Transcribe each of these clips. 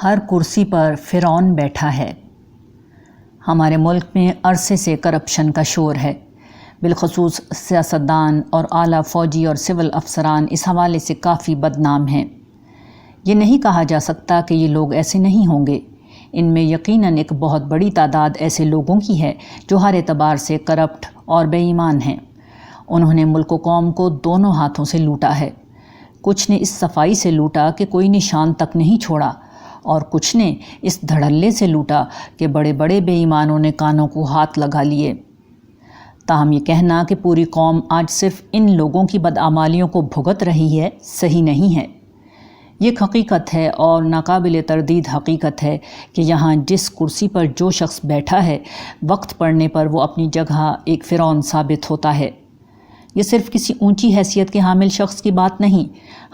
ہر کرسی پر فرعون بیٹھا ہے۔ ہمارے ملک میں عرصے سے کرپشن کا شور ہے۔ بالخصوص سیاستدان اور اعلیٰ فوجی اور سول افسران اس حوالے سے کافی بدنام ہیں۔ یہ نہیں کہا جا سکتا کہ یہ لوگ ایسے نہیں ہوں گے۔ ان میں یقیناً ایک بہت بڑی تعداد ایسے لوگوں کی ہے جو ہر اعتبار سے کرپٹ اور بے ایمان ہیں۔ انہوں نے ملک و قوم کو دونوں ہاتھوں سے لوٹا ہے۔ کچھ نے اس صفائی سے لوٹا کہ کوئی نشان تک نہیں چھوڑا، اور کچھ نے اس دھڑلے سے لوٹا کہ بڑے بڑے بے ایمانوں نے کانوں کو ہاتھ لگا لیے۔ تاہم یہ کہنا کہ پوری قوم آج صرف ان لوگوں کی بدعمالیوں کو بھگت رہی ہے صحیح نہیں ہے۔ یہ ایک حقیقت ہے اور ناقابل تردید حقیقت ہے کہ یہاں جس کرسی پر جو شخص بیٹھا ہے، وقت پڑنے پر وہ اپنی جگہ ایک فرعون ثابت ہوتا ہے۔ یہ صرف کسی اونچی حیثیت کے حامل شخص کی بات نہیں۔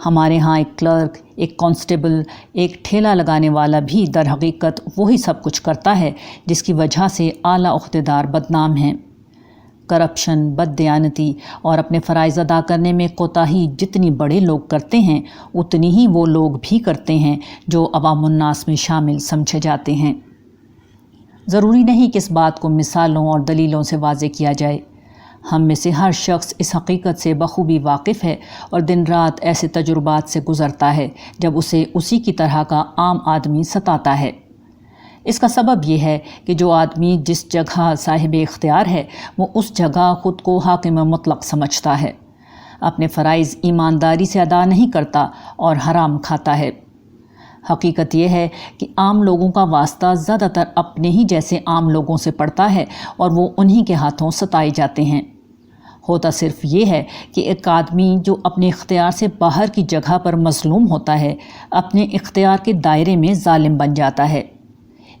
ہمارے ہاں ایک کلرک، ایک کانسٹیبل، ایک ٹھیلا لگانے والا بھی در حقیقت وہی سب کچھ کرتا ہے جس کی وجہ سے اعلیٰ عہدیدار بدنام ہیں۔ کرپشن، بددیانتی اور اپنے فرائض ادا کرنے میں کوتاہی جتنی بڑے لوگ کرتے ہیں، اتنی ہی وہ لوگ بھی کرتے ہیں جو عوام الناس میں شامل سمجھے جاتے ہیں۔ ضروری نہیں کہ اس بات کو مثالوں اور دلیلوں سے واضح کیا جائے۔ ہم میں سے ہر شخص اس حقیقت سے بخوبی واقف ہے اور دن رات ایسے تجربات سے گزرتا ہے جب اسے اسی کی طرح کا عام آدمی ستاتا ہے۔ اس کا سبب یہ ہے کہ جو آدمی جس جگہ صاحب اختیار ہے، وہ اس جگہ خود کو حاکم مطلق سمجھتا ہے، اپنے فرائض ایمانداری سے ادا نہیں کرتا اور حرام کھاتا ہے۔ حقیقت یہ ہے کہ عام لوگوں کا واسطہ زیادہ تر اپنے ہی جیسے عام لوگوں سے پڑتا ہے اور وہ انہی کے ہاتھوں ستائے جاتے ہیں۔ ہوتا صرف یہ ہے کہ ایک آدمی جو اپنے اختیار سے باہر کی جگہ پر مظلوم ہوتا ہے، اپنے اختیار کے دائرے میں ظالم بن جاتا ہے۔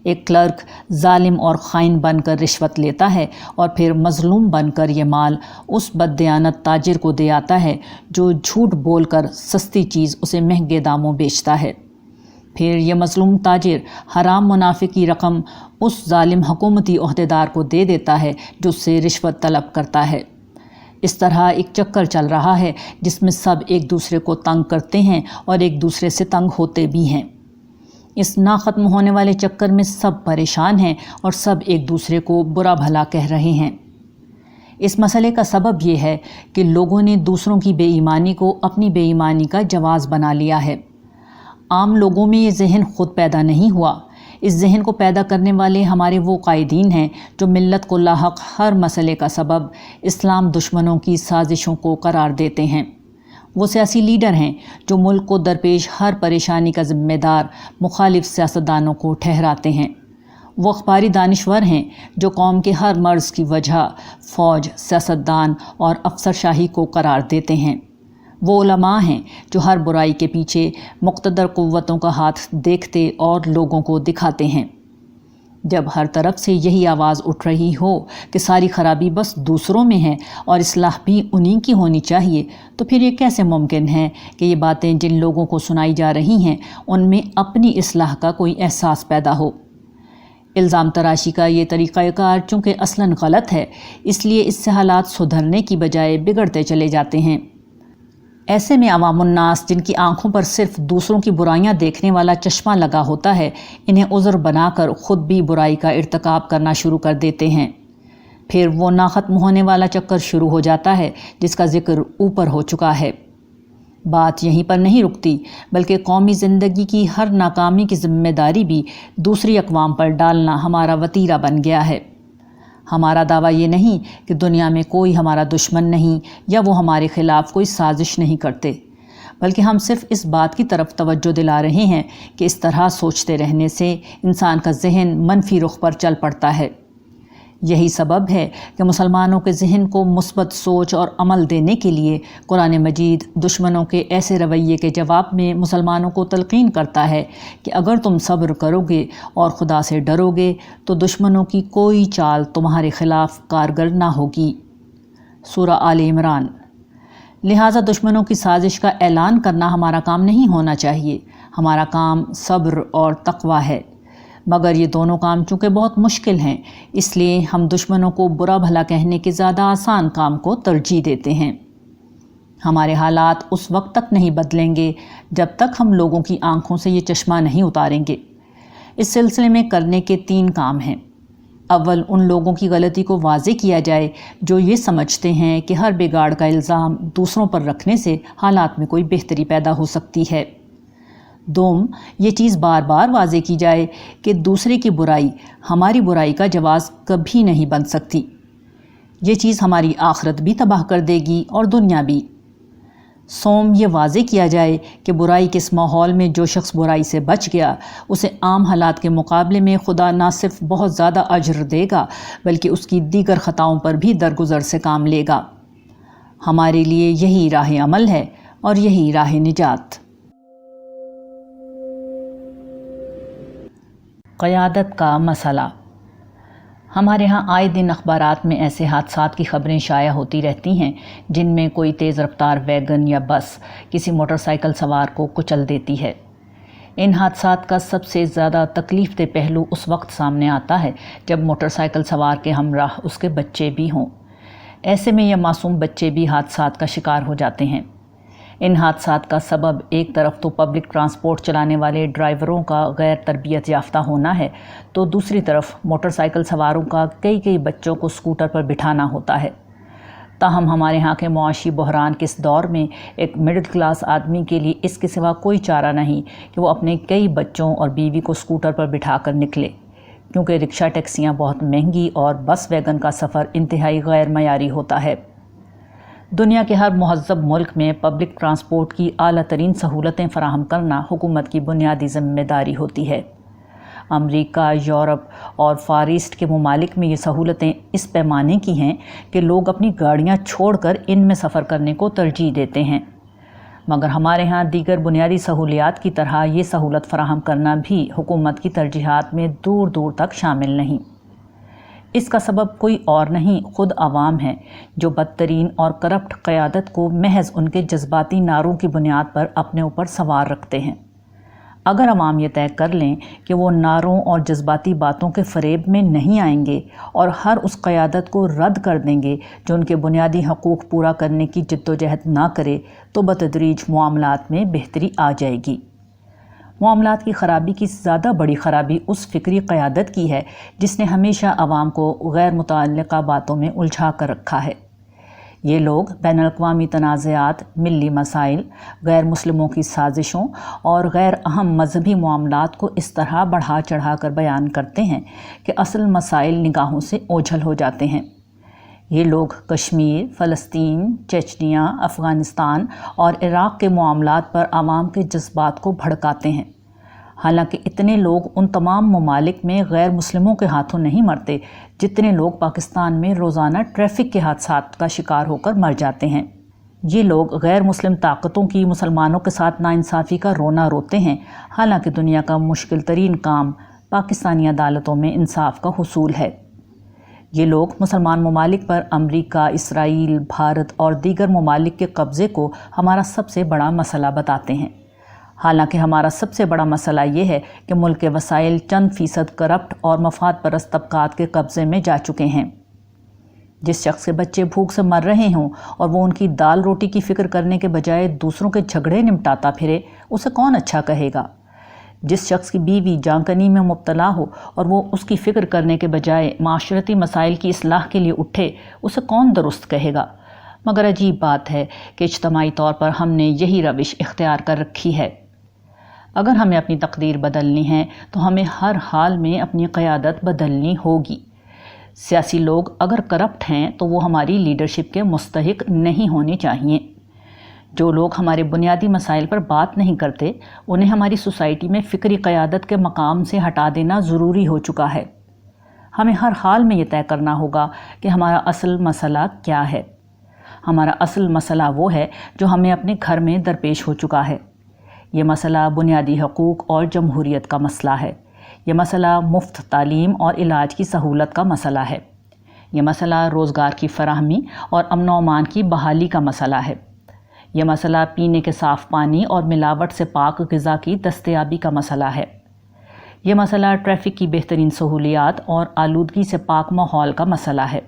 ایک کلرک ظالم اور خائن بن کر رشوت لیتا ہے اور پھر مظلوم بن کر یہ مال اس بددیانت تاجر کو دے آتا ہے جو جھوٹ بول کر سستی چیز اسے مہنگے داموں بیچتا ہے۔ پھر یہ مظلوم تاجر حرام منافع کی رقم اس ظالم حکومتی عہدیدار کو دے دیتا ہے جو اس سے رشوت طلب کرتا ہے۔ اس طرح ایک چکر چل رہا ہے جس میں سب ایک دوسرے کو تنگ کرتے ہیں اور ایک دوسرے سے تنگ ہوتے بھی ہیں۔ اس نہ ختم ہونے والے چکر میں سب پریشان ہیں اور سب ایک دوسرے کو برا بھلا کہہ رہے ہیں۔ اس مسئلے کا سبب یہ ہے کہ لوگوں نے دوسروں کی بے ایمانی کو اپنی بے ایمانی کا جواز بنا لیا ہے۔ عام لوگوں میں یہ ذہن خود پیدا نہیں ہوا۔ اس ذہن کو پیدا کرنے والے ہمارے وہ قائدین ہیں جو ملت کو لاحق ہر مسئلے کا سبب اسلام دشمنوں کی سازشوں کو قرار دیتے ہیں۔ وہ سیاسی لیڈر ہیں جو ملک کو درپیش ہر پریشانی کا ذمہ دار مخالف سیاستدانوں کو ٹھہراتے ہیں۔ وہ اخباری دانشور ہیں جو قوم کے ہر مرض کی وجہ فوج، سیاستدان اور افسرشاہی کو قرار دیتے ہیں۔ وہ علماء ہیں جو ہر برائی کے پیچھے مقتدر قوتوں کا ہاتھ دیکھتے اور لوگوں کو دکھاتے ہیں۔ جب ہر طرف سے یہی آواز اٹھ رہی ہو کہ ساری خرابی بس دوسروں میں ہے اور اصلاح بھی انہی کی ہونی چاہیے، تو پھر یہ کیسے ممکن ہے کہ یہ باتیں جن لوگوں کو سنائی جا رہی ہیں ان میں اپنی اصلاح کا کوئی احساس پیدا ہو؟ الزام تراشی کا یہ طریقہ کار چونکہ اصلاً غلط ہے، اس لیے اس سے حالات سدھرنے کی بجائے بگڑتے چلے جاتے ہیں۔ ایسے میں عوام الناس جن کی آنکھوں پر صرف دوسروں کی برائیاں دیکھنے والا چشمہ لگا ہوتا ہے، انہیں عذر بنا کر خود بھی برائی کا ارتکاب کرنا شروع کر دیتے ہیں۔ پھر وہ نہ ختم ہونے والا چکر شروع ہو جاتا ہے جس کا ذکر اوپر ہو چکا ہے۔ بات یہیں پر نہیں رکتی، بلکہ قومی زندگی کی ہر ناکامی کی ذمہ داری بھی دوسری اقوام پر ڈالنا ہمارا وتیرہ بن گیا ہے۔ ہمارا دعویٰ یہ نہیں کہ دنیا میں کوئی ہمارا دشمن نہیں یا وہ ہمارے خلاف کوئی سازش نہیں کرتے، بلکہ ہم صرف اس بات کی طرف توجہ دلا رہے ہیں کہ اس طرح سوچتے رہنے سے انسان کا ذہن منفی رخ پر چل پڑتا ہے۔ یہی سبب ہے کہ مسلمانوں کے ذہن کو مثبت سوچ اور عمل دینے کے لیے قرآن مجید دشمنوں کے ایسے رویے کے جواب میں مسلمانوں کو تلقین کرتا ہے کہ اگر تم صبر کرو گے اور خدا سے ڈرو گے تو دشمنوں کی کوئی چال تمہارے خلاف کارگر نہ ہوگی۔ سورہ آل عمران۔ لہٰذا دشمنوں کی سازش کا اعلان کرنا ہمارا کام نہیں ہونا چاہیے، ہمارا کام صبر اور تقویٰ ہے۔ مگر یہ دونوں کام چونکہ بہت مشکل ہیں، اس لیے ہم دشمنوں کو برا بھلا کہنے کے زیادہ آسان کام کو ترجیح دیتے ہیں۔ ہمارے حالات اس وقت تک نہیں بدلیں گے جب تک ہم لوگوں کی آنکھوں سے یہ چشمہ نہیں اتاریں گے۔ اس سلسلے میں کرنے کے 3 کام ہیں۔ اول، ان لوگوں کی غلطی کو واضح کیا جائے جو یہ سمجھتے ہیں کہ ہر بگاڑ کا الزام دوسروں پر رکھنے سے حالات میں کوئی بہتری پیدا ہو سکتی ہے۔ دوم، یہ چیز بار بار واضح کی جائے کہ دوسرے کی برائی ہماری برائی کا جواز کبھی نہیں بن سکتی۔ یہ چیز ہماری آخرت بھی تباہ کر دے گی اور دنیا بھی۔ سوم، یہ واضح کیا جائے کہ برائی کے اس ماحول میں جو شخص برائی سے بچ گیا اسے عام حالات کے مقابلے میں خدا نہ صرف بہت زیادہ اجر دے گا بلکہ اس کی دیگر خطاؤں پر بھی درگزر سے کام لے گا۔ ہمارے لیے یہی راہ عمل ہے اور یہی راہ نجات۔ قیادت کا مسئلہ۔ ہمارے ہاں آئے دن اخبارات میں ایسے حادثات کی خبریں شائع ہوتی رہتی ہیں جن میں کوئی تیز رفتار ویگن یا بس کسی موٹر سائیکل سوار کو کچل دیتی ہے۔ ان حادثات کا سب سے زیادہ تکلیف دہ پہلو اس وقت سامنے آتا ہے جب موٹر سائیکل سوار کے ہمراہ اس کے بچے بھی ہوں۔ ایسے میں یہ معصوم بچے بھی حادثات کا شکار ہو جاتے ہیں۔ ان حادثات کا سبب ایک طرف تو پبلک ٹرانسپورٹ چلانے والے ڈرائیوروں کا غیر تربیت یافتہ ہونا ہے تو دوسری طرف موٹر سائیکل سواروں کا کئی بچوں کو اسکوٹر پر بٹھانا ہوتا ہے۔ تاہم ہمارے ہاں کے معاشی بحران کے اس دور میں ایک مڈل کلاس آدمی کے لیے اس کے سوا کوئی چارہ نہیں کہ وہ اپنے کئی بچوں اور بیوی کو اسکوٹر پر بٹھا کر نکلے، کیونکہ رکشہ ٹیکسیاں بہت مہنگی اور بس ویگن کا سفر انتہائی غیر معیاری ہوتا ہے۔ دنیا کے ہر مہذب ملک میں پبلک ٹرانسپورٹ کی اعلیٰ ترین سہولتیں فراہم کرنا حکومت کی بنیادی ذمہ داری ہوتی ہے۔ امریکہ، یورپ اور فار ایسٹ کے ممالک میں یہ سہولتیں اس پیمانے کی ہیں کہ لوگ اپنی گاڑیاں چھوڑ کر ان میں سفر کرنے کو ترجیح دیتے ہیں، مگر ہمارے ہاں دیگر بنیادی سہولیات کی طرح یہ سہولت فراہم کرنا بھی حکومت کی ترجیحات میں دور دور تک شامل نہیں۔ اس کا سبب کوئی اور نہیں، خود عوام ہے جو بدترین اور کرپٹ قیادت کو محض ان کے جذباتی نعروں کی بنیاد پر اپنے اوپر سوار رکھتے ہیں۔ اگر عوام یہ طے کر لیں کہ وہ نعروں اور جذباتی باتوں کے فریب میں نہیں آئیں گے اور ہر اس قیادت کو رد کر دیں گے جو ان کے بنیادی حقوق پورا کرنے کی جدوجہد نہ کرے تو بتدریج معاملات میں بہتری آ جائے گی۔ معاملات کی خرابی کی زیادہ بڑی خرابی اس فکری قیادت کی ہے جس نے ہمیشہ عوام کو غیر متعلقہ باتوں میں الجھا کر رکھا ہے۔ یہ لوگ بین الاقوامی تنازعات، ملی مسائل، غیر مسلموں کی سازشوں اور غیر اہم مذہبی معاملات کو اس طرح بڑھا چڑھا کر بیان کرتے ہیں کہ اصل مسائل نگاہوں سے اوجھل ہو جاتے ہیں۔ یہ لوگ کشمیر، فلسطین، چچنیا، افغانستان اور عراق کے معاملات پر عوام کے جذبات کو بھڑکاتے ہیں، حالانکہ اتنے لوگ ان تمام ممالک میں غیر مسلموں کے ہاتھوں نہیں مرتے جتنے لوگ پاکستان میں روزانہ ٹریفک کے حادثات کا شکار ہو کر مر جاتے ہیں۔ یہ لوگ غیر مسلم طاقتوں کی مسلمانوں کے ساتھ ناانصافی کا رونا روتے ہیں، حالانکہ دنیا کا مشکل ترین کام پاکستانی عدالتوں میں انصاف کا حصول ہے۔ یہ لوگ مسلمان ممالک پر امریکہ، اسرائیل، بھارت اور دیگر ممالک کے قبضے کو ہمارا سب سے بڑا مسئلہ بتاتے ہیں، حالانکہ ہمارا سب سے بڑا مسئلہ یہ ہے کہ ملک کے وسائل چند فیصد کرپٹ اور مفاد پرست طبقات کے قبضے میں جا چکے ہیں۔ جس شخص کے بچے بھوک سے مر رہے ہوں اور وہ ان کی دال روٹی کی فکر کرنے کے بجائے دوسروں کے جھگڑے نمٹاتا پھرے، اسے کون اچھا کہے گا؟ جس شخص کی بیوی جانکنی میں مبتلا ہو اور وہ اس کی فکر کرنے کے بجائے معاشرتی مسائل کی اصلاح کے لیے اٹھے، اسے کون درست کہے گا؟ مگر عجیب بات ہے کہ اجتماعی طور پر ہم نے یہی روش اختیار کر رکھی ہے۔ اگر ہمیں اپنی تقدیر بدلنی ہے تو ہمیں ہر حال میں اپنی قیادت بدلنی ہوگی۔ سیاسی لوگ اگر کرپٹ ہیں تو وہ ہماری لیڈرشپ کے مستحق نہیں ہونے چاہیے۔ جو لوگ ہمارے بنیادی مسائل پر بات نہیں کرتے انہیں ہماری سوسائٹی میں فکری قیادت کے مقام سے ہٹا دینا ضروری ہو چکا ہے۔ ہمیں ہر حال میں یہ طے کرنا ہوگا کہ ہمارا اصل مسئلہ کیا ہے۔ ہمارا اصل مسئلہ وہ ہے جو ہمیں اپنے گھر میں درپیش ہو چکا ہے۔ یہ مسئلہ بنیادی حقوق اور جمہوریت کا مسئلہ ہے۔ یہ مسئلہ مفت تعلیم اور علاج کی سہولت کا مسئلہ ہے۔ یہ مسئلہ روزگار کی فراہمی اور امن و امان کی بحالی کا مسئلہ ہے۔ یہ مسئلہ پینے کے صاف پانی اور ملاوٹ سے پاک غذا کی دستیابی کا مسئلہ ہے۔ یہ مسئلہ ٹریفک کی بہترین سہولیات اور آلودگی سے پاک ماحول کا مسئلہ ہے۔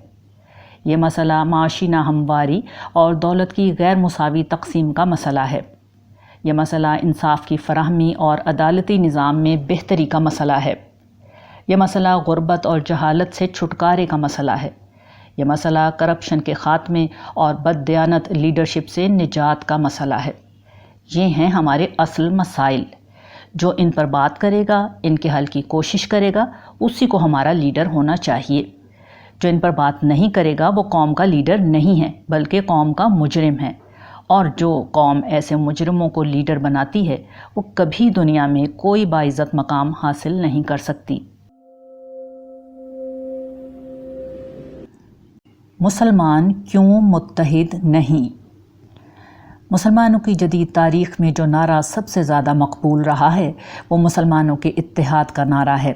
یہ مسئلہ معاشی ناہمواری اور دولت کی غیر مساوی تقسیم کا مسئلہ ہے۔ یہ مسئلہ انصاف کی فراہمی اور عدالتی نظام میں بہتری کا مسئلہ ہے۔ یہ مسئلہ غربت اور جہالت سے چھٹکارے کا مسئلہ ہے۔ یہ مسئلہ کرپشن کے خاتمے اور بددیانت لیڈرشپ سے نجات کا مسئلہ ہے۔ یہ ہیں ہمارے اصل مسائل۔ جو ان پر بات کرے گا، ان کے حل کی کوشش کرے گا، اسی کو ہمارا لیڈر ہونا چاہیے۔ جو ان پر بات نہیں کرے گا وہ قوم کا لیڈر نہیں ہے بلکہ قوم کا مجرم ہے، اور جو قوم ایسے مجرموں کو لیڈر بناتی ہے وہ کبھی دنیا میں کوئی باعزت مقام حاصل نہیں کر سکتی۔ مسلمان کیوں متحد نہیں؟ مسلمانوں کی جدید تاریخ میں جو نعرہ سب سے زیادہ مقبول رہا ہے وہ مسلمانوں کے اتحاد کا نعرہ ہے۔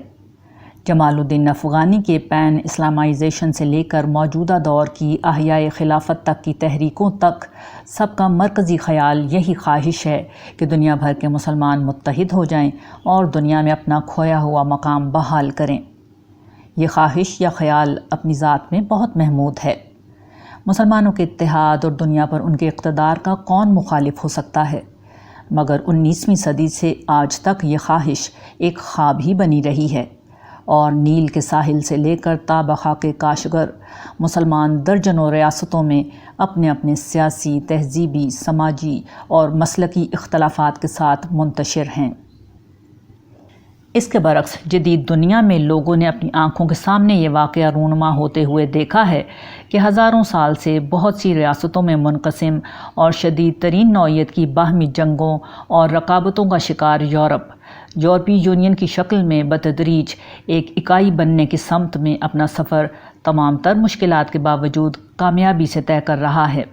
جمال الدین افغانی کے پین اسلامائزیشن سے لے کر موجودہ دور کی احیاء خلافت تک کی تحریکوں تک سب کا مرکزی خیال یہی خواہش ہے کہ دنیا بھر کے مسلمان متحد ہو جائیں اور دنیا میں اپنا کھویا ہوا مقام بحال کریں۔ یہ خواہش یا خیال اپنی ذات میں بہت محمود ہے۔ مسلمانوں کے اتحاد اور دنیا پر ان کے اقتدار کا کون مخالف ہو سکتا ہے؟ مگر 19ویں صدی سے آج تک یہ خواہش ایک خواب ہی بنی رہی ہے، اور نیل کے ساحل سے لے کر تا بخاک کاشغر مسلمان درجنوں ریاستوں میں اپنے اپنے سیاسی، تہذیبی، سماجی اور مسلکی اختلافات کے ساتھ منتشر ہیں۔ اس کے برعکس جدید دنیا میں لوگوں نے اپنی آنکھوں کے سامنے یہ واقعہ رونما ہوتے ہوئے دیکھا ہے کہ ہزاروں سال سے بہت سی ریاستوں میں منقسم اور شدید ترین نوعیت کی باہمی جنگوں اور رقابتوں کا شکار یورپی یونین کی شکل میں بتدریج ایک اکائی بننے کی سمت میں اپنا سفر تمام تر مشکلات کے باوجود کامیابی سے طے کر رہا ہے۔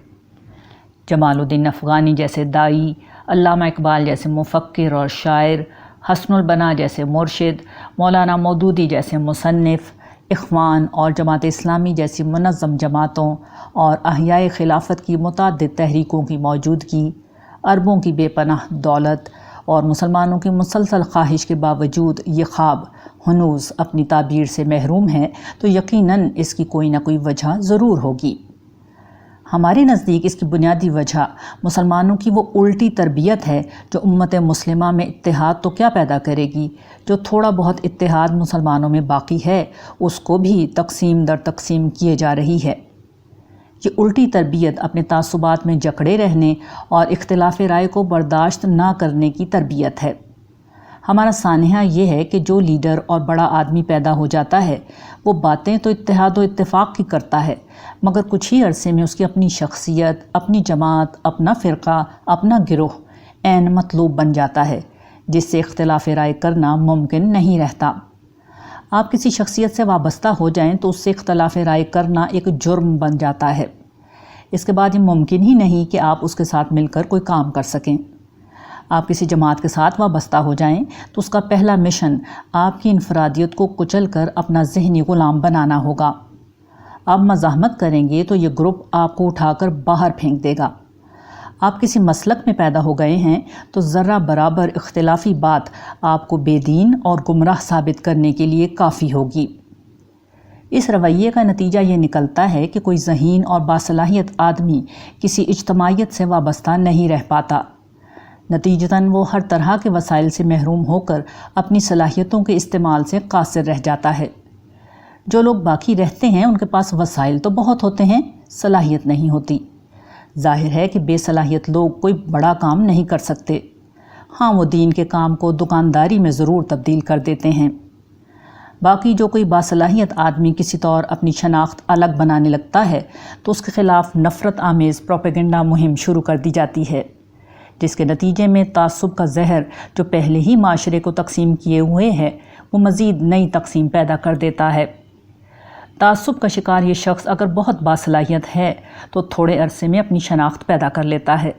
جمال الدین افغانی جیسے داعی، علامہ اقبال جیسے مفکر اور شاعر، حسن البنا جیسے مرشد، مولانا مودودی جیسے مصنف، اخوان اور جماعت اسلامی جیسی منظم جماعتوں اور احیاء خلافت کی متعدد تحریکوں کی موجودگی، اربوں کی بے پناہ دولت اور مسلمانوں کی مسلسل خواہش کے باوجود یہ خواب ہنوز اپنی تعبیر سے محروم ہے تو یقیناً اس کی کوئی نہ کوئی وجہ ضرور ہوگی۔ ہمارے نزدیک اس کی بنیادی وجہ مسلمانوں کی وہ الٹی تربیت ہے جو امت مسلمہ میں اتحاد تو کیا پیدا کرے گی، جو تھوڑا بہت اتحاد مسلمانوں میں باقی ہے اس کو بھی تقسیم در تقسیم کیے جا رہی ہے۔ یہ الٹی تربیت اپنے تعصبات میں جکڑے رہنے اور اختلاف رائے کو برداشت نہ کرنے کی تربیت ہے۔ ہمارا سانحہ یہ ہے کہ جو لیڈر اور بڑا آدمی پیدا ہو جاتا ہے وہ باتیں تو اتحاد و اتفاق کی کرتا ہے، مگر کچھ ہی عرصے میں اس کی اپنی شخصیت، اپنی جماعت، اپنا فرقہ، اپنا گروہ عین مطلوب بن جاتا ہے، جس سے اختلاف رائے کرنا ممکن نہیں رہتا۔ آپ کسی شخصیت سے وابستہ ہو جائیں تو اس سے اختلاف رائے کرنا ایک جرم بن جاتا ہے۔ اس کے بعد یہ ممکن ہی نہیں کہ آپ اس کے ساتھ مل کر کوئی کام کر سکیں۔ آپ کسی جماعت کے ساتھ وابستہ ہو جائیں تو اس کا پہلا مشن آپ کی انفرادیت کو کچل کر اپنا ذہنی غلام بنانا ہوگا۔ آپ مزاحمت کریں گے تو یہ گروپ آپ کو اٹھا کر باہر پھینک دے گا۔ آپ کسی مسلک میں پیدا ہو گئے ہیں تو ذرہ برابر اختلافی بات آپ کو بے دین اور گمراہ ثابت کرنے کے لیے کافی ہوگی۔ اس رویے کا نتیجہ یہ نکلتا ہے کہ کوئی ذہین اور باصلاحیت آدمی کسی اجتماعیت سے وابستہ نہیں رہ پاتا۔ نتیجتاً وہ ہر طرح کے وسائل سے محروم ہو کر اپنی صلاحیتوں کے استعمال سے قاصر رہ جاتا ہے۔ جو لوگ باقی رہتے ہیں ان کے پاس وسائل تو بہت ہوتے ہیں، صلاحیت نہیں ہوتی۔ ظاہر ہے کہ بے صلاحیت لوگ کوئی بڑا کام نہیں کر سکتے۔ ہاں، وہ دین کے کام کو دکانداری میں ضرور تبدیل کر دیتے ہیں۔ باقی جو کوئی باصلاحیت آدمی کسی طور اپنی شناخت الگ بنانے لگتا ہے تو اس کے خلاف نفرت آمیز پروپیگنڈا مہم شروع کر دی جاتی ہے، جس کے نتیجے میں تعصب کا زہر جو پہلے ہی معاشرے کو تقسیم کیے ہوئے ہے وہ مزید نئی تقسیم پیدا کر دیتا ہے۔ تعصب کا شکار یہ شخص اگر بہت باصلاحیت ہے تو تھوڑے عرصے میں اپنی شناخت پیدا کر لیتا ہے،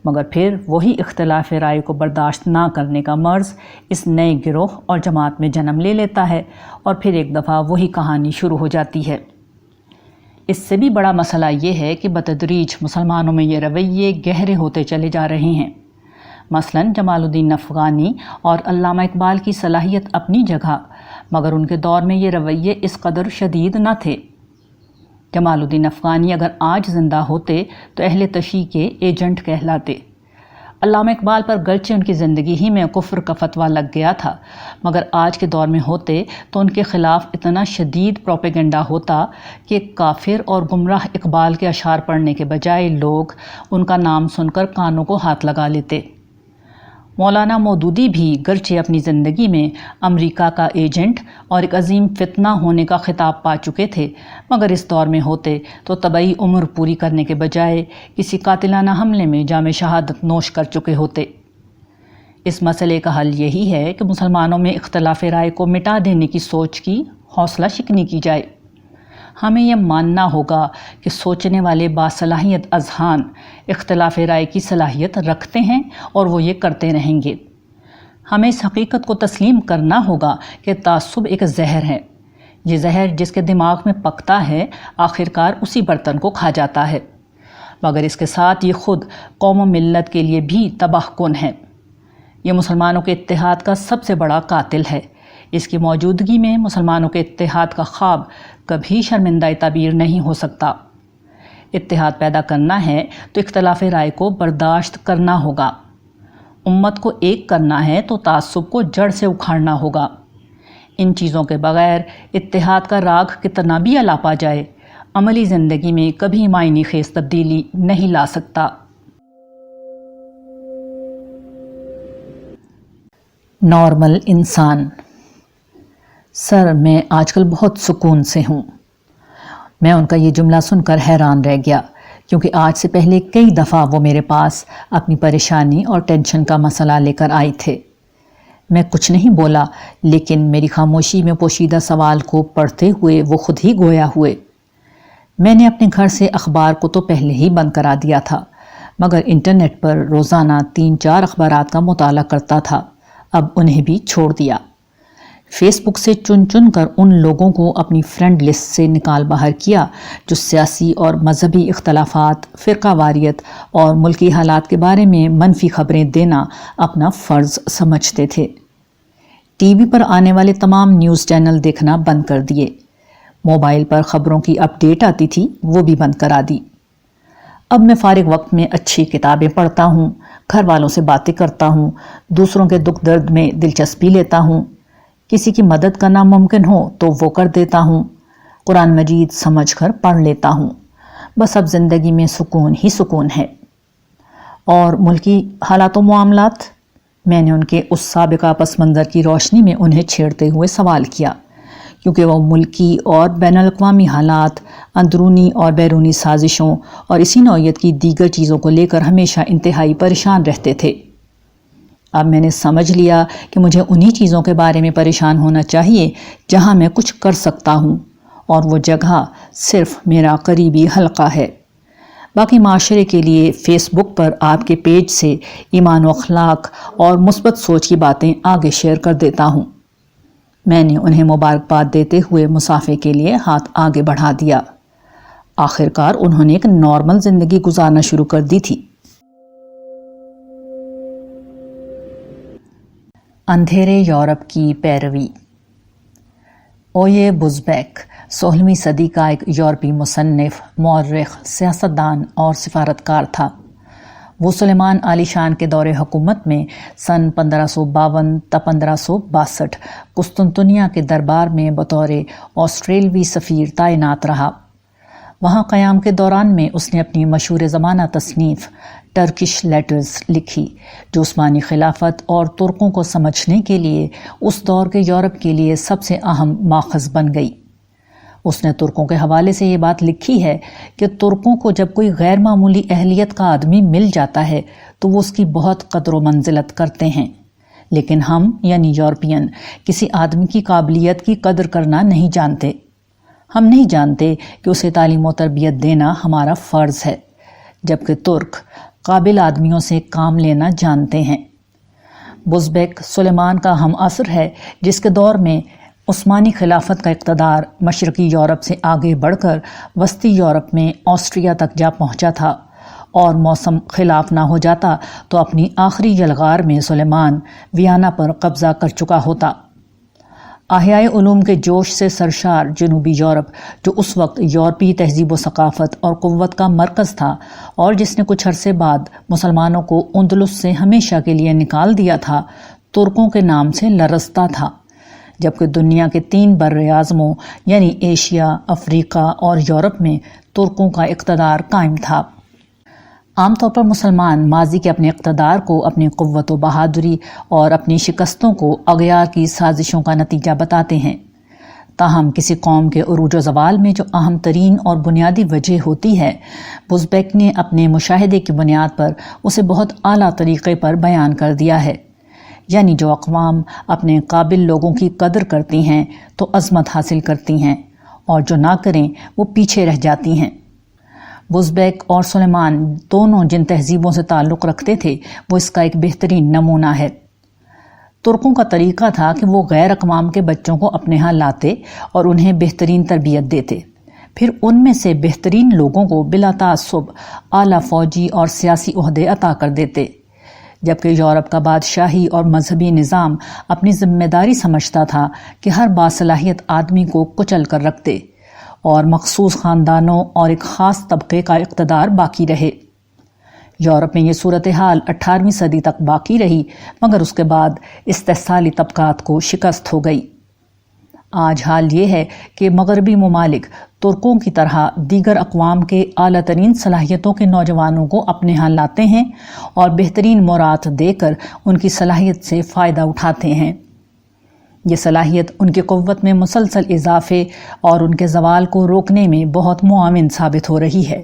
مگر پھر وہی اختلاف رائے کو برداشت نہ کرنے کا مرض اس نئے گروہ اور جماعت میں جنم لے لیتا ہے، اور پھر ایک دفعہ وہی کہانی شروع ہو جاتی ہے۔ اس سے بھی بڑا مسئلہ یہ ہے کہ بتدریج مسلمانوں میں یہ رویے گہرے ہوتے چلے جا رہے ہیں۔ مثلاً جمال الدین افغانی اور علامہ اقبال کی صلاحیت اپنی جگہ، مگر ان کے دور میں یہ رویے اس قدر شدید نہ تھے۔ جمال الدین افغانی اگر آج زندہ ہوتے تو اہل تشیع کے ایجنٹ کہلاتے۔ علامہ اقبال پر گرچہ ان کی زندگی ہی میں کفر کا فتویٰ لگ گیا تھا، مگر آج کے دور میں ہوتے تو ان کے خلاف اتنا شدید پروپیگنڈا ہوتا کہ کافر اور گمراہ اقبال کے اشعار پڑھنے کے بجائے لوگ ان کا نام سن کر کانوں کو ہاتھ لگا لیتے۔ مولانا مودودی بھی گرچہ اپنی زندگی میں امریکہ کا ایجنٹ اور ایک عظیم فتنہ ہونے کا خطاب پا چکے تھے، مگر اس دور میں ہوتے تو طبعی عمر پوری کرنے کے بجائے کسی قاتلانہ حملے میں جام شہادت نوش کر چکے ہوتے۔ اس مسئلے کا حل یہی ہے کہ مسلمانوں میں اختلاف رائے کو مٹا دینے کی سوچ کی حوصلہ شکنی کی جائے۔ ہمیں یہ ماننا ہوگا کہ سوچنے والے باصلاحیت اذہان اختلاف رائے کی صلاحیت رکھتے ہیں اور وہ یہ کرتے رہیں گے۔ ہمیں اس حقیقت کو تسلیم کرنا ہوگا کہ تعصب ایک زہر ہے۔ یہ زہر جس کے دماغ میں پکتا ہے آخرکار اسی برتن کو کھا جاتا ہے، مگر اس کے ساتھ یہ خود قوم و ملت کے لیے بھی تباہ کن ہے۔ یہ مسلمانوں کے اتحاد کا سب سے بڑا قاتل ہے۔ اس کی موجودگی میں مسلمانوں کے اتحاد کا خواب کبھی شرمندہ تعبیر نہیں ہو سکتا۔ اتحاد پیدا کرنا ہے تو اختلاف رائے کو برداشت کرنا ہوگا۔ امت کو ایک کرنا ہے تو تعصب کو جڑ سے اکھاڑنا ہوگا۔ ان چیزوں کے بغیر اتحاد کا راگ کتنا بھی الاپا جائے، عملی زندگی میں کبھی معنی خیز تبدیلی نہیں لا سکتا۔ نارمل انسان۔ سر، میں آج کل بہت سکون سے ہوں۔ میں ان کا یہ جملہ سن کر حیران رہ گیا، کیونکہ آج سے پہلے کئی دفعہ وہ میرے پاس اپنی پریشانی اور ٹینشن کا مسئلہ لے کر آئے تھے۔ میں کچھ نہیں بولا، لیکن میری خاموشی میں پوشیدہ سوال کو پڑھتے ہوئے وہ خود ہی گویا ہوئے۔ میں نے اپنے گھر سے اخبار کو تو پہلے ہی بند کرا دیا تھا، مگر انٹرنیٹ پر روزانہ 3-4 اخبارات کا مطالعہ کرتا تھا، اب انہیں بھی چھوڑ دیا۔ فیس بک سے چن چن کر ان لوگوں کو اپنی فرینڈ لسٹ سے نکال باہر کیا جو سیاسی اور مذہبی اختلافات، فرقہ واریت اور ملکی حالات کے بارے میں منفی خبریں دینا اپنا فرض سمجھتے تھے۔ ٹی وی پر آنے والے تمام نیوز چینل دیکھنا بند کر دیے۔ موبائل پر خبروں کی اپ ڈیٹ آتی تھی، وہ بھی بند کرا دی۔ اب میں فارغ وقت میں اچھی کتابیں پڑھتا ہوں، گھر والوں سے باتیں کرتا ہوں، دوسروں کے دکھ درد میں دلچسپی لیتا ہوں، کسی کی مدد کرنا ممکن ہو تو وہ کر دیتا ہوں، قرآن مجید سمجھ کر پڑھ لیتا ہوں۔ بس اب زندگی میں سکون ہی سکون ہے۔ اور ملکی حالات و معاملات؟ میں نے ان کے اس سابقہ پس منظر کی روشنی میں انہیں چھیڑتے ہوئے سوال کیا، کیونکہ وہ ملکی اور بین الاقوامی حالات، اندرونی اور بیرونی سازشوں اور اسی نوعیت کی دیگر چیزوں کو لے کر ہمیشہ انتہائی پریشان رہتے تھے۔ اب میں نے سمجھ لیا کہ مجھے انہی چیزوں کے بارے میں پریشان ہونا چاہیے جہاں میں کچھ کر سکتا ہوں، اور وہ جگہ صرف میرا قریبی حلقہ ہے۔ باقی معاشرے کے لیے فیس بک پر آپ کے پیج سے ایمان و اخلاق اور مثبت سوچ کی باتیں آگے شیئر کر دیتا ہوں۔ میں نے انہیں مبارکباد دیتے ہوئے مسافے کے لیے ہاتھ آگے بڑھا دیا۔ آخرکار انہوں نے ایک نارمل زندگی گزارنا شروع کر دی تھی۔ اندھیرے یورپ کی پیروی۔ اویے بوزبیک 16ویں صدی کا ایک یورپی مصنف، مورخ، سیاستدان اور سفارتکار تھا۔ وہ سلیمان عالی شان کے دور حکومت میں سن 1552 تا 1562 قسطنطنیہ کے دربار میں بطور آسٹریلوی سفیر تعینات رہا۔ وہاں قیام کے دوران میں اس نے اپنی مشہور زمانہ تصنیف ٹرکش لیٹرز لکھی، جو عثمانی خلافت اور ترکوں کو سمجھنے کے لیے اس دور کے یورپ کے لیے سب سے اہم ماخذ بن گئی۔ اس نے ترکوں کے حوالے سے یہ بات لکھی ہے کہ ترکوں کو جب کوئی غیر معمولی اہلیت کا آدمی مل جاتا ہے تو وہ اس کی بہت قدر و منزلت کرتے ہیں، لیکن ہم یعنی یورپین کسی آدمی کی قابلیت کی قدر کرنا نہیں جانتے۔ ہم نہیں جانتے کہ اسے تعلیم و تربیت دینا ہمارا فرض ہے، جبکہ ترک قابل آدمیوں سے کام لینا جانتے ہیں۔ بوزبیک سلیمان کا ہم عصر ہے، جس کے دور میں عثمانی خلافت کا اقتدار مشرقی یورپ سے آگے بڑھ کر وسطی یورپ میں آسٹریا تک جا پہنچا تھا، اور موسم خلاف نہ ہو جاتا تو اپنی آخری یلغار میں سلیمان ویانا پر قبضہ کر چکا ہوتا۔ احیاء علوم کے جوش سے سرشار جنوبی یورپ، جو اس وقت یورپی تہذیب و ثقافت اور قوت کا مرکز تھا اور جس نے کچھ عرصے بعد مسلمانوں کو اندلس سے ہمیشہ کے لیے نکال دیا تھا، ترکوں کے نام سے لرزتا تھا، جبکہ دنیا کے 3 بر اعظموں یعنی ایشیا، افریقہ اور یورپ میں ترکوں کا اقتدار قائم تھا۔ عام طور پر مسلمان ماضی کے اپنے اقتدار کو اپنی قوت و بہادری اور اپنی شکستوں کو اغیار کی سازشوں کا نتیجہ بتاتے ہیں۔ تاہم کسی قوم کے عروج و زوال میں جو اہم ترین اور بنیادی وجہ ہوتی ہے، وزبیک نے اپنے مشاہدے کی بنیاد پر اسے بہت اعلیٰ طریقے پر بیان کر دیا ہے، یعنی جو اقوام اپنے قابل لوگوں کی قدر کرتی ہیں تو عظمت حاصل کرتی ہیں، اور جو نہ کریں وہ پیچھے رہ جاتی ہیں۔ وزبیک اور سلیمان دونوں جن تہذیبوں سے تعلق رکھتے تھے وہ اس کا ایک بہترین نمونہ ہے۔ ترکوں کا طریقہ تھا کہ وہ غیر اقوام کے بچوں کو اپنے ہاں لاتے اور انہیں بہترین تربیت دیتے، پھر ان میں سے بہترین لوگوں کو بلا تعصب اعلیٰ فوجی اور سیاسی عہدے عطا کر دیتے، جبکہ یورپ کا بادشاہی اور مذہبی نظام اپنی ذمہ داری سمجھتا تھا کہ ہر باصلاحیت آدمی کو کچل کر رکھ دے اور مخصوص خاندانوں اور ایک خاص طبقے کا اقتدار باقی رہے۔ یورپ میں یہ صورتحال 18ویں صدی تک باقی رہی، مگر اس کے بعد استحصالی طبقات کو شکست ہو گئی۔ آج حال یہ ہے کہ مغربی ممالک ترکوں کی طرح دیگر اقوام کے اعلیٰ ترین صلاحیتوں کے نوجوانوں کو اپنے ہاں لاتے ہیں اور بہترین موراث دے کر ان کی صلاحیت سے فائدہ اٹھاتے ہیں۔ یہ صلاحیت ان کی قوت میں مسلسل اضافے اور ان کے زوال کو روکنے میں بہت معاون ثابت ہو رہی ہے،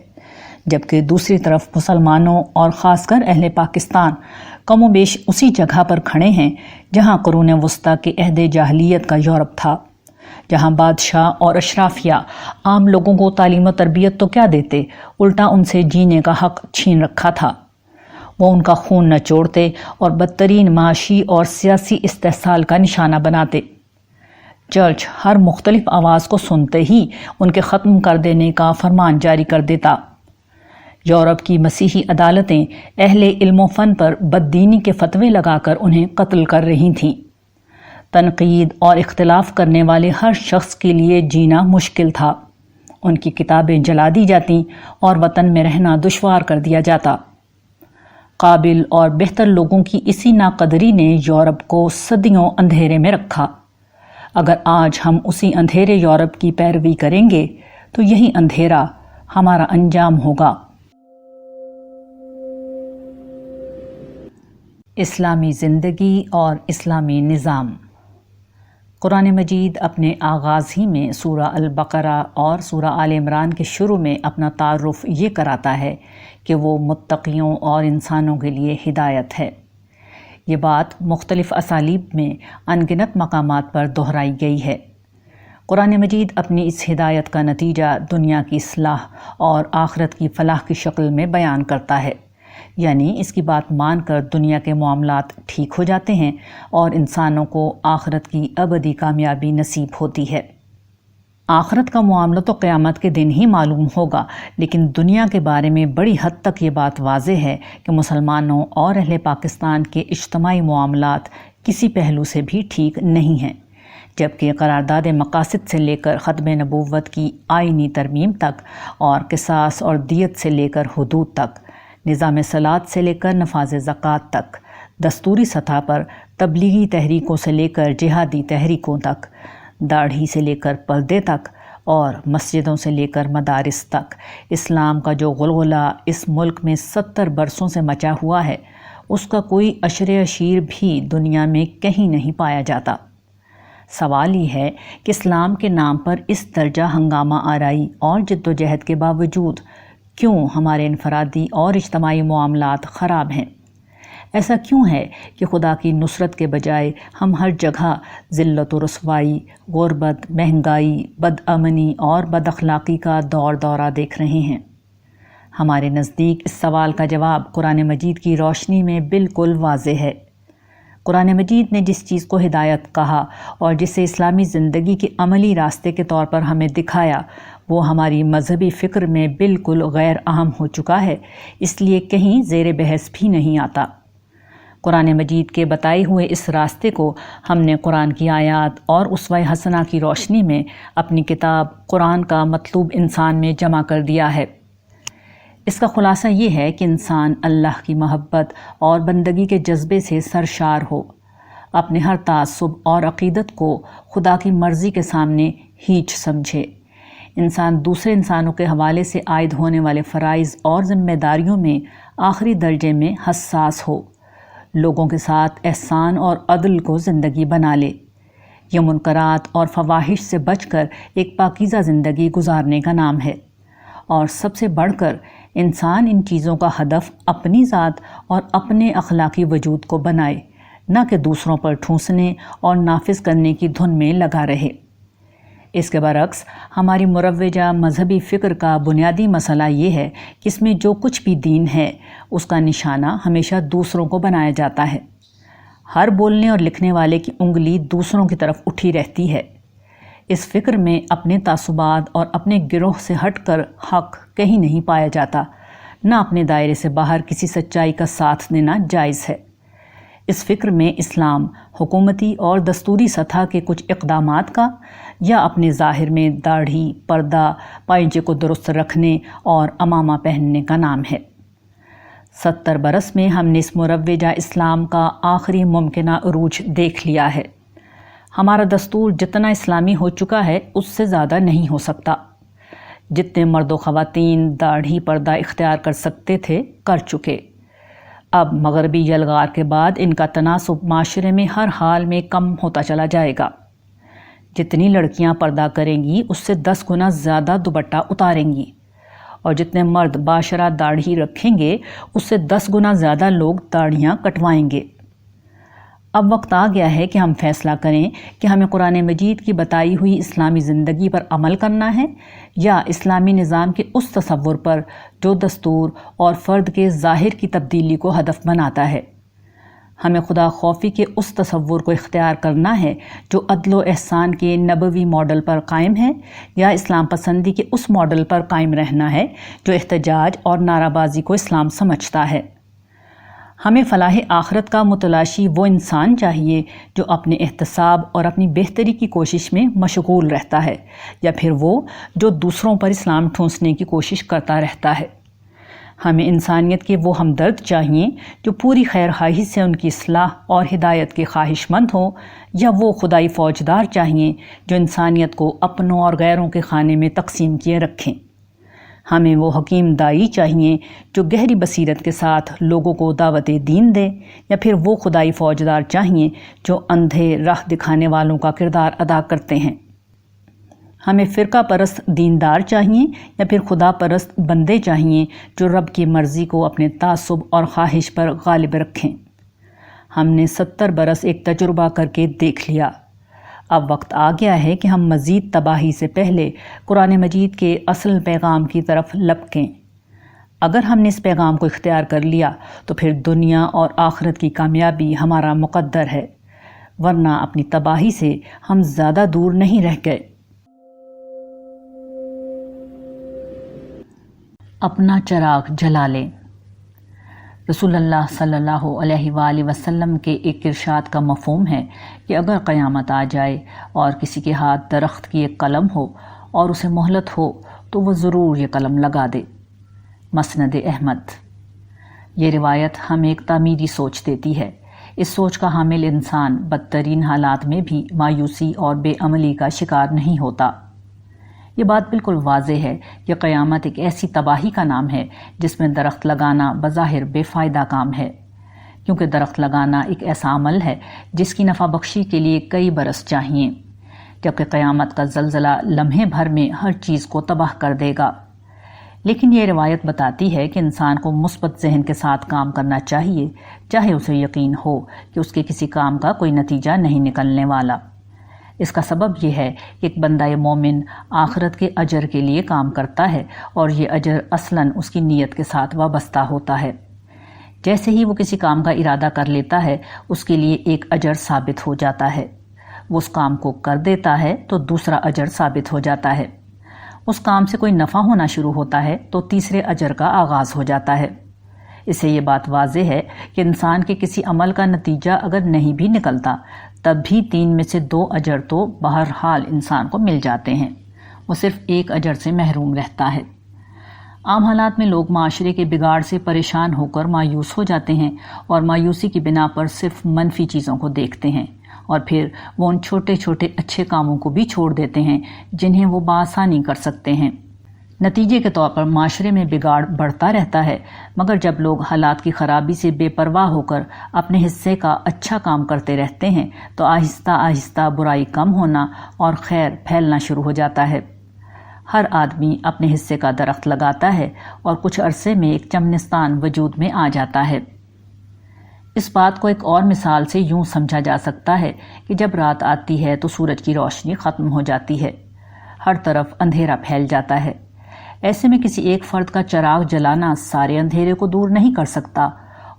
جبکہ دوسری طرف مسلمانوں اور خاص کر اہل پاکستان کم و بیش اسی جگہ پر کھڑے ہیں جہاں قرون وسطیٰ کے عہد جاہلیت کا یورپ تھا، جہاں بادشاہ اور اشرافیہ عام لوگوں کو تعلیم و تربیت تو کیا دیتے، الٹا ان سے جینے کا حق چھین رکھا تھا۔ وہ ان کا خون نچوڑتے اور بدترین معاشی اور سیاسی استحصال کا نشانہ بناتے۔ چرچ ہر مختلف آواز کو سنتے ہی ان کے ختم کر دینے کا فرمان جاری کر دیتا۔ یورپ کی مسیحی عدالتیں اہل علم و فن پر بددینی کے فتوے لگا کر انہیں قتل کر رہی تھیں۔ تنقید اور اختلاف کرنے والے ہر شخص کے لیے جینا مشکل تھا، ان کی کتابیں جلا دی جاتیں اور وطن میں رہنا دشوار کر دیا جاتا۔ قابل اور بہتر لوگوں کی اسی ناقدری نے یورپ کو صدیوں اندھیرے میں رکھا۔ اگر آج ہم اسی اندھیرے یورپ کی پیروی کریں گے تو یہی اندھیرا ہمارا انجام ہوگا۔ اسلامی زندگی اور اسلامی نظام۔ قرآن مجید اپنے آغاز ہی میں سورہ البقرہ اور سورہ آل عمران کے شروع میں اپنا تعارف یہ کراتا ہے کہ وہ متقیوں اور انسانوں کے لیے ہدایت ہے۔ یہ بات مختلف اسالیب میں ان گنت مقامات پر دہرائی گئی ہے۔ قرآن مجید اپنی اس ہدایت کا نتیجہ دنیا کی اصلاح اور آخرت کی فلاح کی شکل میں بیان کرتا ہے، یعنی اس کی بات مان کر دنیا کے معاملات ٹھیک ہو جاتے ہیں اور انسانوں کو آخرت کی ابدی کامیابی نصیب ہوتی ہے۔ آخرت کا معاملہ تو قیامت کے دن ہی معلوم ہوگا، لیکن دنیا کے بارے میں بڑی حد تک یہ بات واضح ہے کہ مسلمانوں اور اہل پاکستان کے اجتماعی معاملات کسی پہلو سے بھی ٹھیک نہیں ہیں، جبکہ قرارداد مقاصد سے لے کر ختم نبوت کی آئینی ترمیم تک اور قصاص اور دیت سے لے کر حدود تک، نظام صلاۃ سے لے کر نفاذ زکوٰۃ تک، دستوری سطح پر تبلیغی تحریکوں سے لے کر جہادی تحریکوں تک، داڑھی سے لے کر پردے تک اور مسجدوں سے لے کر مدارس تک، اسلام کا جو غلغلہ اس ملک میں 70 برسوں سے مچا ہوا ہے، اس کا کوئی عشر اشیر بھی دنیا میں کہیں نہیں پایا جاتا۔ سوال یہ ہے کہ اسلام کے نام پر اس درجہ ہنگامہ آرائی اور جد و جہد کے باوجود کیوں ہمارے انفرادی اور اجتماعی معاملات خراب ہیں؟ ایسا کیوں ہے کہ خدا کی نصرت کے بجائے ہم ہر جگہ ذلت و رسوائی، غربت، مہنگائی، بدامنی اور بد اخلاقی کا دورہ دیکھ رہے ہیں؟ ہمارے نزدیک اس سوال کا جواب قرآن مجید کی روشنی میں بالکل واضح ہے۔ قرآن مجید نے جس چیز کو ہدایت کہا اور جسے اسلامی زندگی کے عملی راستے کے طور پر ہمیں دکھایا، وہ ہماری مذہبی فکر میں بالکل غیر اہم ہو چکا ہے، اس لیے کہیں زیر بحث بھی نہیں آتا۔ قرآن مجید کے بتائے ہوئے اس راستے کو ہم نے قرآن کی آیات اور اسوہ حسنہ کی روشنی میں اپنی کتاب قرآن کا مطلوب انسان میں جمع کر دیا ہے۔ اس کا خلاصہ یہ ہے کہ انسان اللہ کی محبت اور بندگی کے جذبے سے سرشار ہو، اپنے ہر تعصب اور عقیدت کو خدا کی مرضی کے سامنے ہیچ سمجھے۔ انسان دوسرے انسانوں کے حوالے سے عائد ہونے والے فرائض اور ذمہ داریوں میں آخری درجے میں حساس ہو، لوگوں کے ساتھ احسان اور عدل کو زندگی بنا لے۔ یہ منکرات اور فواحش سے بچ کر ایک پاکیزہ زندگی گزارنے کا نام ہے، اور سب سے بڑھ کر انسان ان چیزوں کا ہدف اپنی ذات اور اپنے اخلاقی وجود کو بنائے، نہ کہ دوسروں پر ٹھونسنے اور نافذ کرنے کی دھن میں لگا رہے۔ اس کے برعکس ہماری مروجہ مذہبی فکر کا بنیادی مسئلہ یہ ہے کہ اس میں جو کچھ بھی دین ہے اس کا نشانہ ہمیشہ دوسروں کو بنایا جاتا ہے۔ ہر بولنے اور لکھنے والے کی انگلی دوسروں کی طرف اٹھی رہتی ہے۔ اس فکر میں اپنے تعصبات اور اپنے گروہ سے ہٹ کر حق کہیں نہیں پایا جاتا، نہ اپنے دائرے سے باہر کسی سچائی کا ساتھ دینا جائز ہے۔ اس فکر میں اسلام حکومتی اور دستوری سطح کے کچھ اقدامات کا یا اپنے ظاہر میں داڑھی، پردہ، پائنچے کو درست رکھنے اور عمامہ پہننے کا نام ہے۔ 70 برس میں ہم نے اس مروجہ اسلام کا آخری ممکنہ عروج دیکھ لیا ہے۔ ہمارا دستور جتنا اسلامی ہو چکا ہے اس سے زیادہ نہیں ہو سکتا۔ جتنے مرد و خواتین داڑھی پردہ اختیار کر سکتے تھے کر چکے۔ اب مغربی یلغار کے بعد ان کا تناسب معاشرے میں ہر حال میں کم ہوتا چلا جائے گا۔ جتنی لڑکیاں پردہ کریں گی اس سے 10 گنا زیادہ دوپٹہ اتاریں گی، اور جتنے مرد باشرہ داڑھی رکھیں گے اس سے 10 گنا زیادہ لوگ داڑھیاں کٹوائیں گے۔ اب وقت آ گیا ہے کہ ہم فیصلہ کریں کہ ہمیں قرآن مجید کی بتائی ہوئی اسلامی زندگی پر عمل کرنا ہے، یا اسلامی نظام کے اس تصور پر جو دستور اور فرد کے ظاہر کی تبدیلی کو ہدف بناتا ہے۔ ہمیں خدا خوفی کے اس تصور کو اختیار کرنا ہے جو عدل و احسان کے نبوی ماڈل پر قائم ہے، یا اسلام پسندی کے اس ماڈل پر قائم رہنا ہے جو احتجاج اور نعرہ بازی کو اسلام سمجھتا ہے۔ ہمیں فلاح آخرت کا متلاشی وہ انسان چاہیے جو اپنے احتساب اور اپنی بہتری کی کوشش میں مشغول رہتا ہے، یا پھر وہ جو دوسروں پر اسلام ٹھونسنے کی کوشش کرتا رہتا ہے۔ ہمیں انسانیت کے وہ ہمدرد چاہیے جو پوری خیر خواہی سے ان کی اصلاح اور ہدایت کے خواہش مند ہوں، یا وہ خدائی فوجدار چاہیے جو انسانیت کو اپنوں اور غیروں کے خانے میں تقسیم کیے رکھیں۔ ہمیں وہ حکیم دائی چاہیے جو گہری بصیرت کے ساتھ لوگوں کو دعوت دین دے، یا پھر وہ خدائی فوجدار چاہیے جو اندھے راہ دکھانے والوں کا کردار ادا کرتے ہیں۔ ہمیں فرقہ پرست دیندار چاہیے، یا پھر خدا پرست بندے چاہیے جو رب کی مرضی کو اپنے تعصب اور خواہش پر غالب رکھیں۔ ہم نے 70 برس ایک تجربہ کر کے دیکھ لیا۔ اب وقت آ گیا ہے کہ ہم مزید تباہی سے پہلے قرآن مجید کے اصل پیغام کی طرف لپکیں۔ اگر ہم نے اس پیغام کو اختیار کر لیا تو پھر دنیا اور آخرت کی کامیابی ہمارا مقدر ہے، ورنہ اپنی تباہی سے ہم زیادہ دور نہیں رہ گئے۔ اپنا چراغ جلا لیں۔ رسول اللہ صلی اللہ علیہ وآلہ وسلم کے ایک ارشاد کا مفہوم ہے کہ اگر قیامت آ جائے اور کسی کے ہاتھ درخت کی ایک قلم ہو اور اسے مہلت ہو تو وہ ضرور یہ قلم لگا دے۔ مسند احمد۔ یہ روایت ہمیں ایک تعمیری سوچ دیتی ہے۔ اس سوچ کا حامل انسان بدترین حالات میں بھی مایوسی اور بے عملی کا شکار نہیں ہوتا۔ یہ بات بالکل واضح ہے کہ قیامت ایک ایسی تباہی کا نام ہے جس میں درخت لگانا بظاہر بے فائدہ کام ہے، کیونکہ درخت لگانا ایک ایسا عمل ہے جس کی نفع بخشی کے لیے کئی برس چاہیے، جبکہ قیامت کا زلزلہ لمحے بھر میں ہر چیز کو تباہ کر دے گا۔ لیکن یہ روایت بتاتی ہے کہ انسان کو مثبت ذہن کے ساتھ کام کرنا چاہیے، چاہے اسے یقین ہو کہ اس کے کسی کام کا کوئی نتیجہ نہیں نکلنے والا۔ اس کا سبب یہ ہے کہ ایک بندہ مومن آخرت کے اجر کے لیے کام کرتا ہے، اور یہ اجر اصلاً اس کی نیت کے ساتھ وابستہ ہوتا ہے۔ جیسے ہی وہ کسی کام کا ارادہ کر لیتا ہے اس کے لیے ایک اجر ثابت ہو جاتا ہے، وہ اس کام کو کر دیتا ہے تو دوسرا اجر ثابت ہو جاتا ہے، اس کام سے کوئی نفع ہونا شروع ہوتا ہے تو تیسرے اجر کا آغاز ہو جاتا ہے۔ اس سے یہ بات واضح ہے کہ انسان کے کسی عمل کا نتیجہ اگر نہیں بھی نکلتا تب بھی 3 میں سے 2 اجر تو بہرحال انسان کو مل جاتے ہیں، وہ صرف 1 اجر سے محروم رہتا ہے۔ عام حالات میں لوگ معاشرے کے بگاڑ سے پریشان ہو کر مایوس ہو جاتے ہیں اور مایوسی کی بنا پر صرف منفی چیزوں کو دیکھتے ہیں، اور پھر وہ ان چھوٹے چھوٹے اچھے کاموں کو بھی چھوڑ دیتے ہیں جنہیں وہ بآسانی کر سکتے ہیں۔ نتیجے کے طور پر معاشرے میں بگاڑ بڑھتا رہتا ہے، مگر جب لوگ حالات کی خرابی سے بے پرواہ ہو کر اپنے حصے کا اچھا کام کرتے رہتے ہیں تو آہستہ آہستہ برائی کم ہونا اور خیر پھیلنا شروع ہو جاتا ہے۔ ہر آدمی اپنے حصے کا درخت لگاتا ہے اور کچھ عرصے میں ایک چمنستان وجود میں آ جاتا ہے۔ اس بات کو ایک اور مثال سے یوں سمجھا جا سکتا ہے کہ جب رات آتی ہے تو سورج کی روشنی ختم ہو جاتی ہے، ہر طرف اندھیرا پھیل جاتا ہے۔ ایسے میں کسی ایک فرد کا چراغ جلانا سارے اندھیرے کو دور نہیں کر سکتا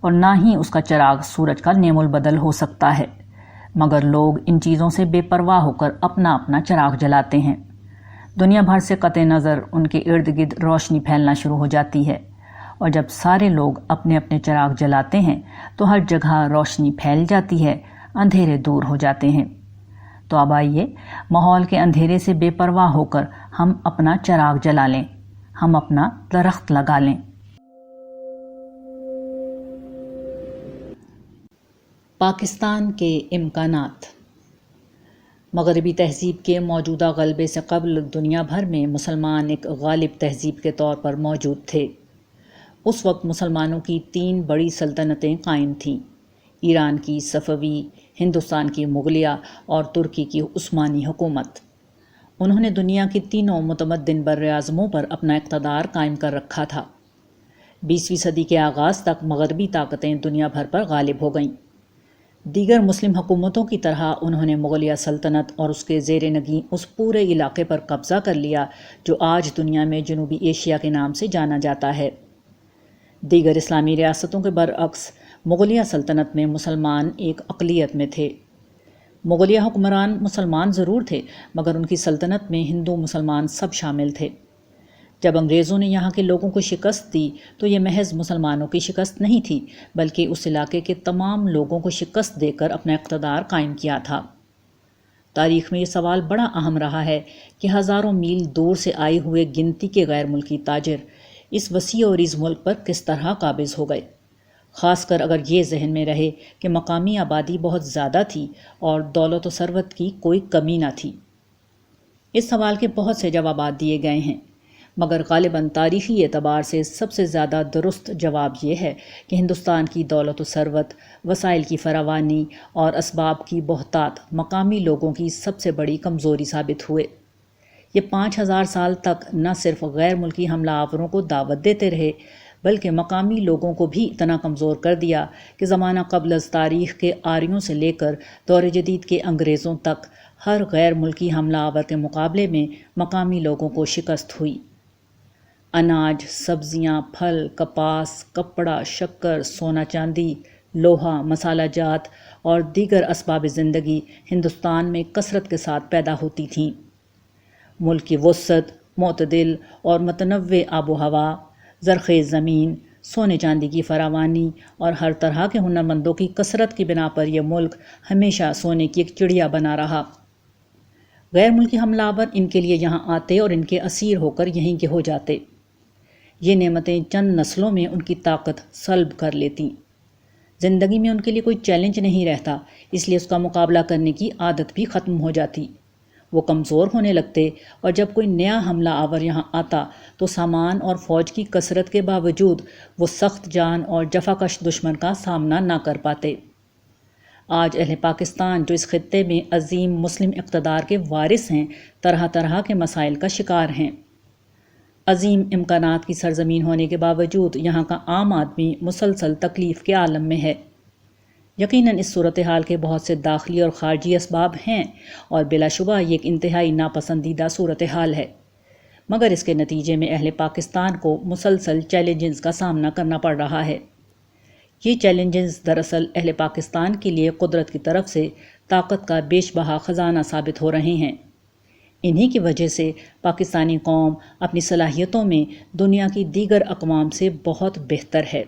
اور نہ ہی اس کا چراغ سورج کا نعم البدل ہو سکتا ہے، مگر لوگ ان چیزوں سے بے پرواہ ہو کر اپنا اپنا چراغ جلاتے ہیں۔ دنیا بھر سے قطع نظر ان کے ارد گرد روشنی پھیلنا شروع ہو جاتی ہے، اور جب سارے لوگ اپنے اپنے چراغ جلاتے ہیں تو ہر جگہ روشنی پھیل جاتی ہے، اندھیرے دور ہو جاتے ہیں۔ تو اب آئیے ماحول کے اندھیرے سے بے پرواہ ہو کر ہم اپنا چراغ جلا لیں، ہم اپنا درخت لگا لیں۔ پاکستان کے امکانات۔ مغربی تہذیب کے موجودہ غلبے سے قبل دنیا بھر میں مسلمان ایک غالب تہذیب کے طور پر موجود تھے۔ اس وقت مسلمانوں کی 3 بڑی سلطنتیں قائم تھیں: ایران کی صفوی، ہندوستان کی مغلیہ اور ترکی کی عثمانی حکومت۔ انہوں نے دنیا کی تینوں متمدن براعظموں پر اپنا اقتدار قائم کر رکھا تھا۔ 20ویں صدی کے آغاز تک مغربی طاقتیں دنیا بھر پر غالب ہو گئیں۔ دیگر مسلم حکومتوں کی طرح انہوں نے مغلیہ سلطنت اور اس کے زیر نگین اس پورے علاقے پر قبضہ کر لیا جو آج دنیا میں جنوبی ایشیا کے نام سے جانا جاتا ہے۔ دیگر اسلامی ریاستوں کے برعکس مغلیہ سلطنت میں مسلمان ایک اقلیت میں تھے۔ مغلیہ حکمران مسلمان ضرور تھے، مگر ان کی سلطنت میں ہندو مسلمان سب شامل تھے۔ جب انگریزوں نے یہاں کے لوگوں کو شکست دی تو یہ محض مسلمانوں کی شکست نہیں تھی، بلکہ اس علاقے کے تمام لوگوں کو شکست دے کر اپنا اقتدار قائم کیا تھا۔ تاریخ میں یہ سوال بڑا اہم رہا ہے کہ ہزاروں میل دور سے آئے ہوئے گنتی کے غیر ملکی تاجر اس وسیع و عریض ملک پر کس طرح قابض ہو گئے، خاص کر اگر یہ ذہن میں رہے کہ مقامی آبادی بہت زیادہ تھی اور دولت و ثروت کی کوئی کمی نہ تھی۔ اس سوال کے بہت سے جوابات دیے گئے ہیں، مگر غالباً تاریخی اعتبار سے سب سے زیادہ درست جواب یہ ہے کہ ہندوستان کی دولت و ثروت، وسائل کی فراوانی اور اسباب کی بہتات مقامی لوگوں کی سب سے بڑی کمزوری ثابت ہوئے۔ یہ 5000 سال تک نہ صرف غیر ملکی حملہ آوروں کو دعوت دیتے رہے، بلکہ مقامی لوگوں کو بھی اتنا کمزور کر دیا کہ زمانہ قبل از تاریخ کے آریوں سے لے کر دور جدید کے انگریزوں تک ہر غیر ملکی حملہ آور کے مقابلے میں مقامی لوگوں کو شکست ہوئی۔ اناج، سبزیاں، پھل، کپاس، کپڑا، شکر، سونا چاندی، لوہا، مسالہ جات اور دیگر اسباب زندگی ہندوستان میں کثرت کے ساتھ پیدا ہوتی تھیں۔ ملک کی وسعت، معتدل اور متنوع آب و ہوا، زرخیز زمین، سونے چاندی کی فراوانی اور ہر طرح کے ہنرمندوں کی کثرت کی بنا پر یہ ملک ہمیشہ سونے کی ایک چڑیا بنا رہا۔ غیر ملکی حملہ آور ان کے لیے یہاں آتے اور ان کے اسیر ہو کر یہیں کے ہو جاتے۔ یہ نعمتیں چند نسلوں میں ان کی طاقت سلب کر لیتی۔ زندگی میں ان کے لیے کوئی چیلنج نہیں رہتا، اس لیے اس کا مقابلہ کرنے کی عادت بھی ختم ہو جاتی۔ وہ کمزور ہونے لگتے اور جب کوئی نیا حملہ آور یہاں آتا تو سامان اور فوج کی کثرت کے باوجود وہ سخت جان اور جفاکش دشمن کا سامنا نہ کر پاتے۔ آج اہل پاکستان جو اس خطے میں عظیم مسلم اقتدار کے وارث ہیں، طرح طرح کے مسائل کا شکار ہیں۔ عظیم امکانات کی سرزمین ہونے کے باوجود یہاں کا عام آدمی مسلسل تکلیف کے عالم میں ہے۔ یقیناً اس صورتحال کے بہت سے داخلی اور خارجی اسباب ہیں اور بلا شبہ یہ ایک انتہائی ناپسندیدہ صورتحال ہے، مگر اس کے نتیجے میں اہل پاکستان کو مسلسل چیلنجز کا سامنا کرنا پڑ رہا ہے۔ یہ چیلنجز دراصل اہل پاکستان کے لیے قدرت کی طرف سے طاقت کا بیش بہا خزانہ ثابت ہو رہے ہیں۔ انہی کی وجہ سے پاکستانی قوم اپنی صلاحیتوں میں دنیا کی دیگر اقوام سے بہت بہتر ہے۔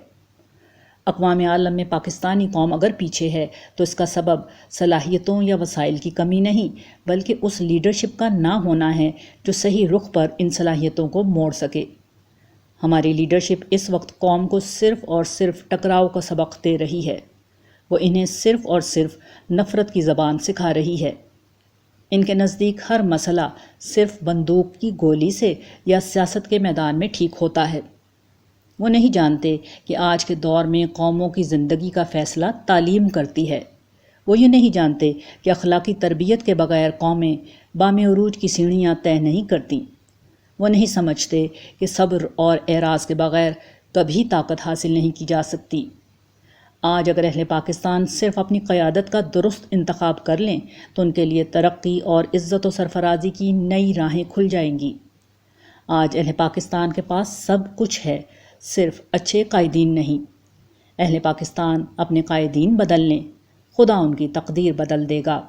اقوام عالم میں پاکستانی قوم اگر پیچھے ہے تو اس کا سبب صلاحیتوں یا وسائل کی کمی نہیں بلکہ اس لیڈرشپ کا نہ ہونا ہے جو صحیح رخ پر ان صلاحیتوں کو موڑ سکے۔ ہماری لیڈرشپ اس وقت قوم کو صرف اور صرف ٹکراؤ کا سبق دے رہی ہے، وہ انہیں صرف اور صرف نفرت کی زبان سکھا رہی ہے۔ ان کے نزدیک ہر مسئلہ صرف بندوق کی گولی سے یا سیاست کے میدان میں ٹھیک ہوتا ہے۔ وہ نہیں جانتے کہ آج کے دور میں قوموں کی زندگی کا فیصلہ تعلیم کرتی ہے۔ وہ یہ نہیں جانتے کہ اخلاقی تربیت کے بغیر قومیں بام عروج کی سیڑھیاں طے نہیں کرتیں۔ وہ نہیں سمجھتے کہ صبر اور اعراض کے بغیر کبھی طاقت حاصل نہیں کی جا سکتی۔ آج اگر اہل پاکستان صرف اپنی قیادت کا درست انتخاب کر لیں تو ان کے لیے ترقی اور عزت و سرفرازی کی نئی راہیں کھل جائیں گی۔ آج اہل پاکستان کے پاس سب کچھ ہے، صرف اچھے قائدین نہیں۔ اہل پاکستان اپنے قائدین بدل لیں، خدا ان کی تقدیر بدل دے گا۔